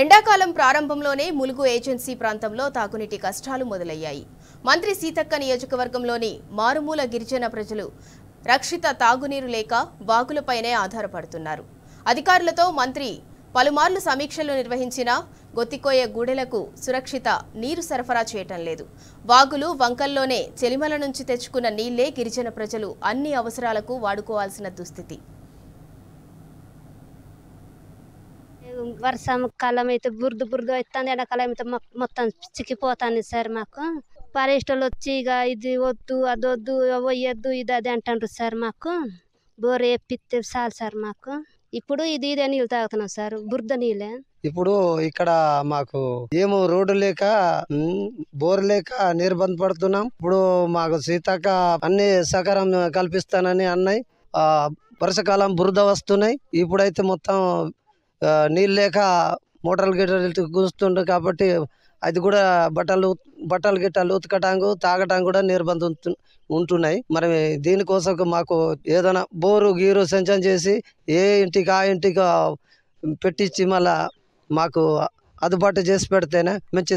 ఎండాకాలం ప్రారంభంలోనే ములుగు ఏజెన్సీ ప్రాంతంలో తాగునీటి కష్టాలు మొదలయ్యాయి. మంత్రి సీతక్క నియోజకవర్గంలోని మారుమూల గిరిజన ప్రజలు రక్షిత తాగునీరు లేక వాగులపైనే ఆధారపడుతున్నారు. అధికారులతో మంత్రి పలుమార్లు సమీక్షలు నిర్వహించినా గొత్తికోయ గూడెలకు సురక్షిత నీరు సరఫరా చేయటం లేదు. వాగులు వంకల్లోనే చెలిమల నుంచి తెచ్చుకున్న నీళ్లే గిరిజన ప్రజలు అన్ని అవసరాలకు వాడుకోవాల్సిన దుస్థితి. వర్షాకాలం అయితే బురద అవుతుంది, ఎండాకాలం అయితే మొత్తం చిక్కిపోతుంది సార్. మాకు ఫారెస్టోళ్ళు వచ్చి ఇక ఇది వద్దు అది వద్దు వయ్యొద్దు ఇది అది అంటారు సార్. మాకు బోర్ వేపిస్తే చాలు సార్. మాకు ఇప్పుడు ఇదే నీళ్ళు తాగుతున్నాం సార్, బురద నీళ్ళే. ఇప్పుడు ఇక్కడ మాకు ఏమో రోడ్డు లేక బోర్ లేక నిర్బంధ పడుతున్నాం. ఇప్పుడు మాకు సీతక్క అన్ని సహకారం కల్పిస్తానని అన్నాయి. వర్షాకాలం బురద వస్తున్నాయి. ఇప్పుడైతే మొత్తం నీళ్ళు లేక మోటార్లు గిట్టలు కూస్తుండ్రు కాబట్టి అది కూడా బట్టలు గిట్టలు ఉతకటానికి తాగటానికి కూడా నిర్బంధం ఉంటున్నాయి. మరి దీనికోసం మాకు ఏదైనా బోరు గీరు సెంచం చేసి ఏ ఇంటికి ఆ ఇంటికి పెట్టించి మళ్ళా మాకు అందుబాటు చేసి పెడితేనే మంచి